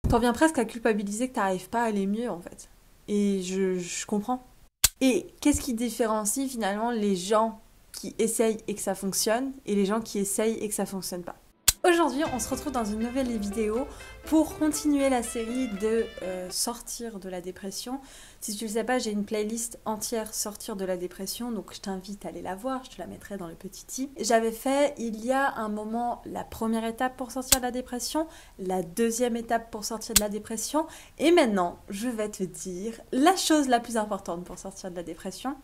T'en viens presque à culpabiliser que t'arrives pas à aller mieux en fait. Et je comprends. Et qu'est-ce qui différencie finalement les gens qui essayent et que ça fonctionne et les gens qui essayent et que ça fonctionne pas? Aujourd'hui, on se retrouve dans une nouvelle vidéo pour continuer la série de sortir de la dépression. Si tu ne le sais pas, j'ai une playlist entière sortir de la dépression, donc je t'invite à aller la voir, je te la mettrai dans le petit i. J'avais fait il y a un moment la première étape pour sortir de la dépression, la deuxième étape pour sortir de la dépression, et maintenant, je vais te dire la chose la plus importante pour sortir de la dépression.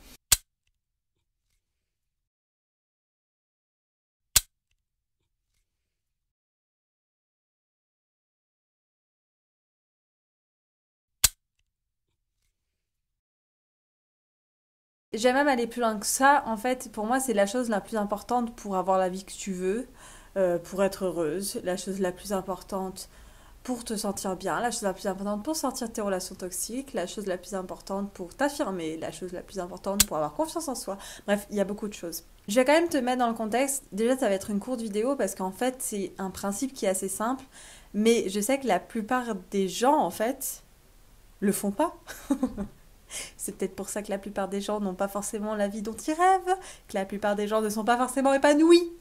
J'aime même aller plus loin que ça. En fait, pour moi, c'est la chose la plus importante pour avoir la vie que tu veux, pour être heureuse, la chose la plus importante pour te sentir bien, la chose la plus importante pour sortir de tes relations toxiques, la chose la plus importante pour t'affirmer, la chose la plus importante pour avoir confiance en soi. Bref, il y a beaucoup de choses. Je vais quand même te mettre dans le contexte. Déjà, ça va être une courte vidéo parce qu'en fait, c'est un principe qui est assez simple. Mais je sais que la plupart des gens, en fait, le font pas. C'est peut-être pour ça que la plupart des gens n'ont pas forcément la vie dont ils rêvent, que la plupart des gens ne sont pas forcément épanouis.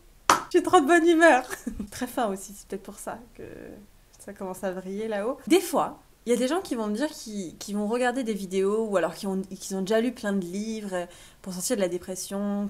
J'ai trop de bonne humeur. Très fin aussi, c'est peut-être pour ça que ça commence à vriller là-haut. Des fois, il y a des gens qui vont me dire qu'ils vont regarder des vidéos ou alors qu'ils ont déjà lu plein de livres pour sortir de la dépression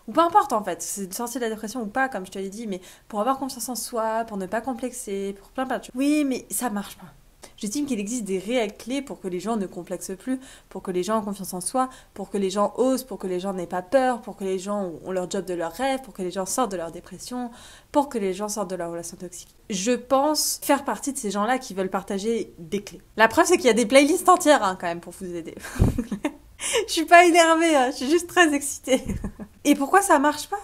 ou peu importe en fait, c'est de sortir de la dépression ou pas comme je te l'ai dit, mais pour avoir confiance en soi, pour ne pas complexer, pour plein de choses. Oui, mais ça marche pas. J'estime qu'il existe des réelles clés pour que les gens ne complexent plus, pour que les gens aient confiance en soi, pour que les gens osent, pour que les gens n'aient pas peur, pour que les gens ont leur job de leur rêve, pour que les gens sortent de leur dépression, pour que les gens sortent de leur relation toxique. Je pense faire partie de ces gens-là qui veulent partager des clés. La preuve, c'est qu'il y a des playlists entières quand même pour vous aider. Je suis pas énervée, je suis juste très excitée. Et pourquoi ça marche pas?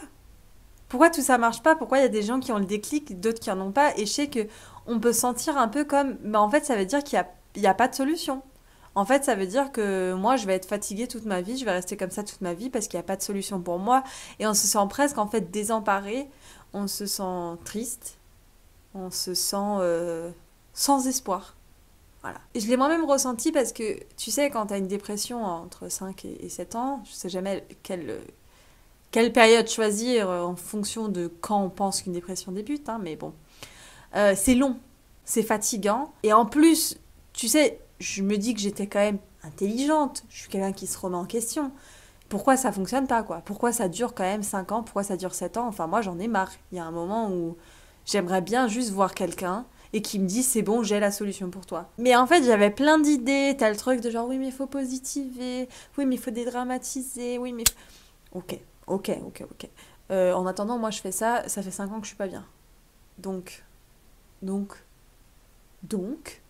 Pourquoi tout ça marche pas? Pourquoi il y a des gens qui ont le déclic, d'autres qui en ont pas? Et je sais que on peut sentir un peu comme, en fait, ça veut dire qu'il y a pas de solution. En fait, ça veut dire que moi, je vais être fatiguée toute ma vie, je vais rester comme ça toute ma vie parce qu'il n'y a pas de solution pour moi. Et on se sent presque, en fait, désemparé, on se sent triste, on se sent sans espoir. Voilà. Et je l'ai moi-même ressenti parce que, tu sais, quand tu as une dépression entre 5 et 7 ans, je sais jamais quelle période choisir en fonction de quand on pense qu'une dépression débute, hein, mais bon. C'est long, c'est fatigant. Et en plus, tu sais, je me dis que j'étais quand même intelligente. Je suis quelqu'un qui se remet en question. Pourquoi ça fonctionne pas, quoi? Pourquoi ça dure quand même 5 ans? Pourquoi ça dure 7 ans? Enfin, moi, j'en ai marre. Il y a un moment où j'aimerais bien juste voir quelqu'un et qui me dit c'est bon, j'ai la solution pour toi. Mais en fait, j'avais plein d'idées. T'as le truc de genre oui, mais il faut positiver. Oui, mais il faut dédramatiser. Oui, mais. Ok, ok. En attendant, moi, je fais ça. Ça fait 5 ans que je suis pas bien. Donc. Donc, donc,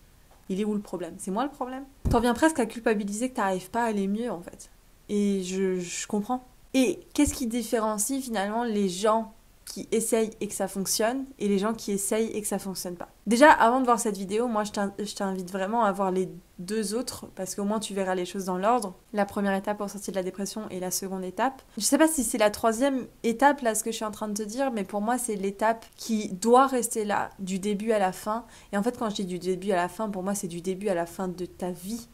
il est où le problème? C'est moi le problème? T'en viens presque à culpabiliser que t'arrives pas à aller mieux en fait. Et je comprends. Et qu'est-ce qui différencie finalement les gens qui essayent et que ça fonctionne et les gens qui essayent et que ça fonctionne pas? Déjà, avant de voir cette vidéo, moi je t'invite vraiment à voir les deux autres parce qu'au moins tu verras les choses dans l'ordre. La première étape pour sortir de la dépression et la seconde étape. Je sais pas si c'est la troisième étape là ce que je suis en train de te dire, mais pour moi c'est l'étape qui doit rester là du début à la fin. Et en fait quand je dis du début à la fin, pour moi c'est du début à la fin de ta vie.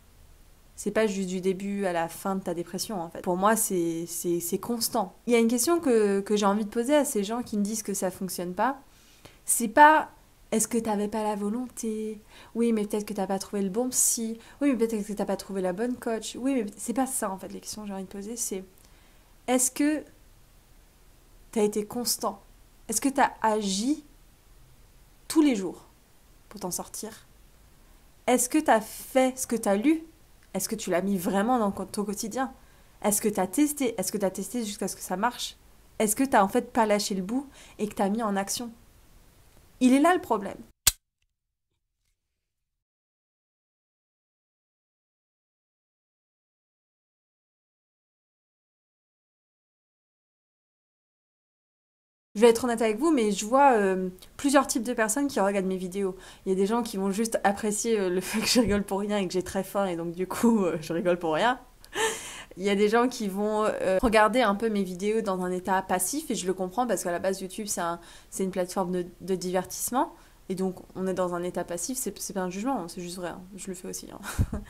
C'est pas juste du début à la fin de ta dépression, en fait. Pour moi, c'est constant. Il y a une question que j'ai envie de poser à ces gens qui me disent que ça fonctionne pas. C'est pas est-ce que t'avais pas la volonté? Oui, mais peut-être que t'as pas trouvé le bon psy. Oui, mais peut-être que t'as pas trouvé la bonne coach. Oui, mais c'est pas ça, en fait, les questions que j'ai envie de poser. C'est est-ce que t'as été constant? Est-ce que t'as agi tous les jours pour t'en sortir? Est-ce que t'as fait ce que t'as lu? Est-ce que tu l'as mis vraiment dans ton quotidien? Est-ce que tu as testé? Est-ce que tu as testé jusqu'à ce que ça marche? Est-ce que tu n'as en fait pas lâché le bout et que tu as mis en action? Il est là le problème. Je vais être honnête avec vous, mais je vois plusieurs types de personnes qui regardent mes vidéos. Il y a des gens qui vont juste apprécier le fait que je rigole pour rien et que j'ai très faim et donc du coup je rigole pour rien. Il y a des gens qui vont regarder un peu mes vidéos dans un état passif et je le comprends parce qu'à la base YouTube c'est une plateforme de divertissement. Et donc, on est dans un état passif, c'est pas un jugement, c'est juste vrai, hein. Je le fais aussi. Hein.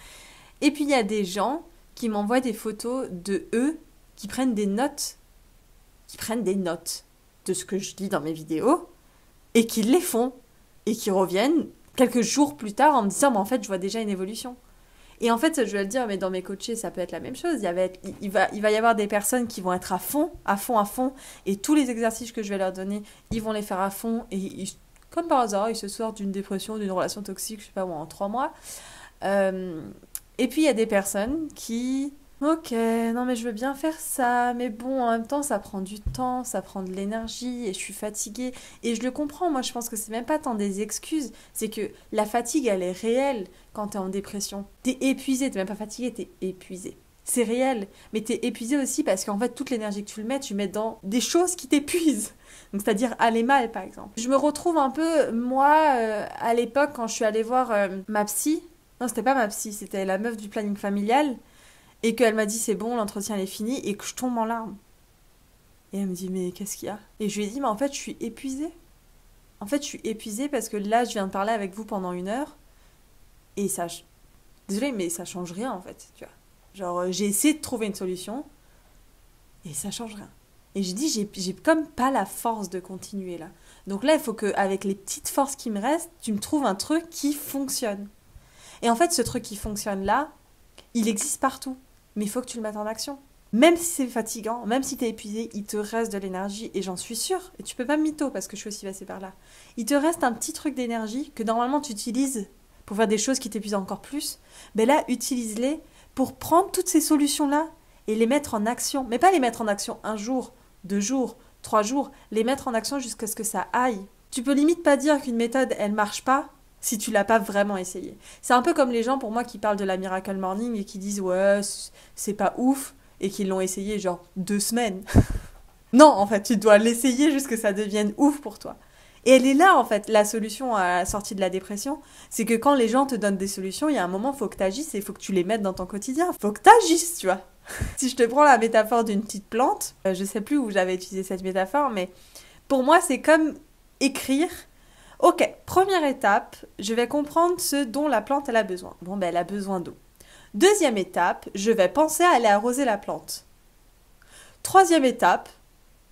Et puis, il y a des gens qui m'envoient des photos de eux qui prennent des notes de ce que je dis dans mes vidéos et qui les font et qui reviennent quelques jours plus tard en me disant mais en fait je vois déjà une évolution. Et en fait je vais le dire, mais dans mes coachés ça peut être la même chose. Il va y avoir des personnes qui vont être à fond et tous les exercices que je vais leur donner ils vont les faire à fond et comme par hasard ils se sortent d'une dépression, d'une relation toxique, je sais pas moi, en 3 mois. Et puis il y a des personnes qui ok, non mais je veux bien faire ça, mais bon, en même temps, ça prend du temps, ça prend de l'énergie, et je suis fatiguée. Et je le comprends, moi je pense que c'est même pas tant des excuses, c'est que la fatigue, elle est réelle quand t'es en dépression. T'es épuisé, t'es même pas fatigué, t'es épuisé. C'est réel, mais t'es épuisé aussi parce qu'en fait, toute l'énergie que tu mets dans des choses qui t'épuisent. Donc, c'est-à-dire aller mal, par exemple. Je me retrouve un peu, moi, à l'époque, quand je suis allée voir ma psy, non, c'était pas ma psy, c'était la meuf du planning familial, et qu'elle m'a dit c'est bon, l'entretien est fini, et que je tombe en larmes. Et elle me dit mais qu'est-ce qu'il y a? Et je lui ai dit mais en fait je suis épuisée. En fait je suis épuisée parce que là je viens de parler avec vous pendant 1 heure, et ça... Désolée mais ça change rien en fait, tu vois. Genre j'ai essayé de trouver une solution, et ça change rien. Et j'ai dit j'ai comme pas la force de continuer là. Donc là il faut qu'avec les petites forces qui me restent, tu me trouves un truc qui fonctionne. Et en fait ce truc qui fonctionne là, il existe partout. Mais il faut que tu le mettes en action. Même si c'est fatigant, même si t'es épuisé, il te reste de l'énergie, et j'en suis sûre, et tu peux pas me mytho parce que je suis aussi passée par là. Il te reste un petit truc d'énergie que normalement tu utilises pour faire des choses qui t'épuisent encore plus. Ben là, utilise-les pour prendre toutes ces solutions-là et les mettre en action. Mais pas les mettre en action 1 jour, 2 jours, 3 jours, les mettre en action jusqu'à ce que ça aille. Tu peux limite pas dire qu'une méthode, elle marche pas, si tu l'as pas vraiment essayé. C'est un peu comme les gens pour moi qui parlent de la Miracle Morning et qui disent ouais c'est pas ouf et qui l'ont essayé genre 2 semaines. Non en fait tu dois l'essayer jusqu'à ce que ça devienne ouf pour toi. Et elle est là en fait la solution à la sortie de la dépression, c'est que quand les gens te donnent des solutions, il y a un moment faut que tu agisses et il faut que tu les mettes dans ton quotidien. Faut que tu agisses, tu vois. Si je te prends la métaphore d'une petite plante, je sais plus où j'avais utilisé cette métaphore, mais pour moi c'est comme écrire. Ok, première étape, je vais comprendre ce dont la plante elle a besoin. Bon, ben elle a besoin d'eau. Deuxième étape, je vais penser à aller arroser la plante. Troisième étape,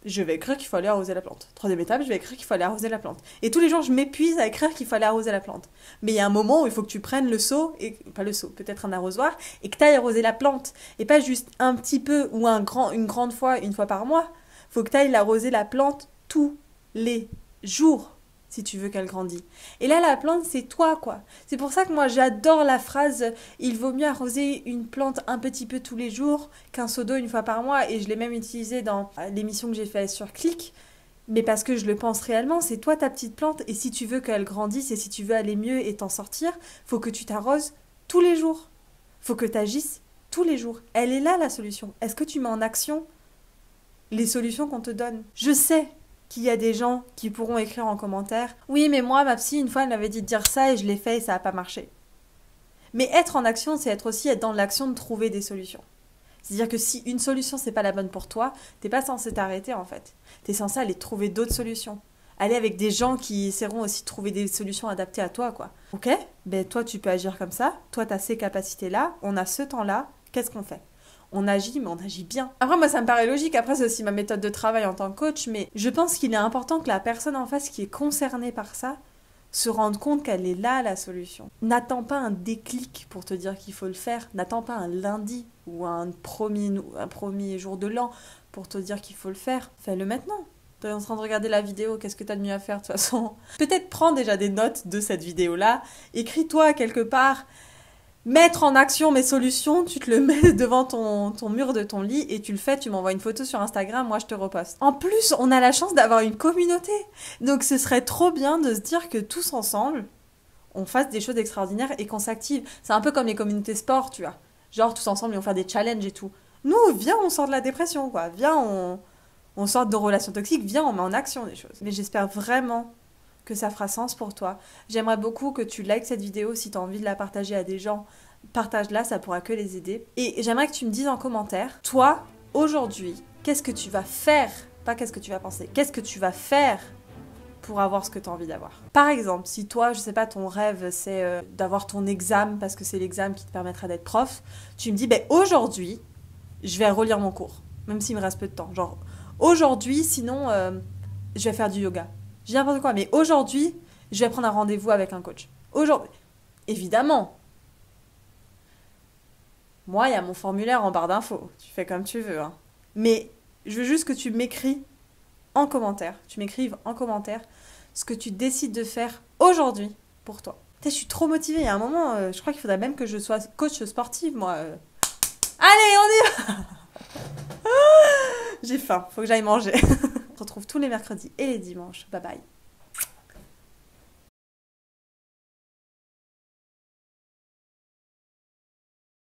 je vais écrire qu'il faut aller arroser la plante. Troisième étape, je vais écrire qu'il faut aller arroser la plante. Et tous les jours, je m'épuise à écrire qu'il faut aller arroser la plante. Mais il y a un moment où il faut que tu prennes le seau, pas le seau, peut-être un arrosoir, et que tu ailles arroser la plante. Et pas juste un petit peu ou une grande fois, 1 fois par mois. Il faut que tu ailles arroser la plante tous les jours, si tu veux qu'elle grandisse. Et là, la plante, c'est toi, quoi. C'est pour ça que moi, j'adore la phrase « Il vaut mieux arroser une plante un petit peu tous les jours qu'un seau d'eau 1 fois par mois ». Et je l'ai même utilisé dans l'émission que j'ai faite sur Click. Mais parce que je le pense réellement, c'est toi ta petite plante. Et si tu veux qu'elle grandisse et si tu veux aller mieux et t'en sortir, faut que tu t'arroses tous les jours. Faut que tu agisses tous les jours. Elle est là, la solution. Est-ce que tu mets en action les solutions qu'on te donne? Je sais qu'il y a des gens qui pourront écrire en commentaire « Oui, mais moi, ma psy, une fois, elle m'avait dit de dire ça et je l'ai fait et ça n'a pas marché. » Mais être en action, c'est être dans l'action de trouver des solutions. C'est-à-dire que si une solution, c'est pas la bonne pour toi, t'es pas censé t'arrêter, en fait. T'es censé aller trouver d'autres solutions. Aller avec des gens qui essaieront aussi de trouver des solutions adaptées à toi, quoi. Ok? Ben, toi, tu peux agir comme ça. Toi, t'as ces capacités-là. On a ce temps-là. Qu'est-ce qu'on fait? On agit, mais on agit bien. Après, moi, ça me paraît logique. Après, c'est aussi ma méthode de travail en tant que coach. Mais je pense qu'il est important que la personne en face qui est concernée par ça se rende compte qu'elle est là, la solution. N'attends pas un déclic pour te dire qu'il faut le faire. N'attends pas un lundi ou un premier jour de l'an pour te dire qu'il faut le faire. Fais-le maintenant. Tu es en train de regarder la vidéo, qu'est-ce que tu as de mieux à faire de toute façon? Peut-être prends déjà des notes de cette vidéo-là. Écris-toi quelque part. Mettre en action mes solutions, tu te le mets devant ton mur de ton lit et tu le fais, tu m'envoies une photo sur Instagram, moi je te reposte. En plus, on a la chance d'avoir une communauté. Donc ce serait trop bien de se dire que tous ensemble, on fasse des choses extraordinaires et qu'on s'active. C'est un peu comme les communautés sport, tu vois. Genre tous ensemble, ils vont faire des challenges et tout. Nous, viens, on sort de la dépression, quoi. Viens, on sort de relations toxiques, viens, on met en action des choses. Mais j'espère vraiment que ça fera sens pour toi. J'aimerais beaucoup que tu likes cette vidéo si tu as envie de la partager à des gens. Partage-la, ça pourra que les aider. Et j'aimerais que tu me dises en commentaire, toi, aujourd'hui, qu'est-ce que tu vas faire? Pas qu'est-ce que tu vas penser, qu'est-ce que tu vas faire pour avoir ce que tu as envie d'avoir. Par exemple, si toi, je sais pas, ton rêve, c'est d'avoir ton examen parce que c'est l'examen qui te permettra d'être prof, tu me dis, ben aujourd'hui, je vais relire mon cours, même s'il me reste peu de temps. Genre, aujourd'hui, sinon, je vais faire du yoga. Je dis n'importe quoi, mais aujourd'hui, je vais prendre un rendez-vous avec un coach. Aujourd'hui, évidemment, moi, il y a mon formulaire en barre d'infos. Tu fais comme tu veux, hein. Mais je veux juste que tu m'écris en commentaire. Tu m'écrives en commentaire ce que tu décides de faire aujourd'hui pour toi. Putain, je suis trop motivée. Il y a un moment, je crois qu'il faudrait même que je sois coach sportive, moi. Allez, on y va. J'ai faim, faut que j'aille manger. On se retrouve tous les mercredis et les dimanches. Bye bye.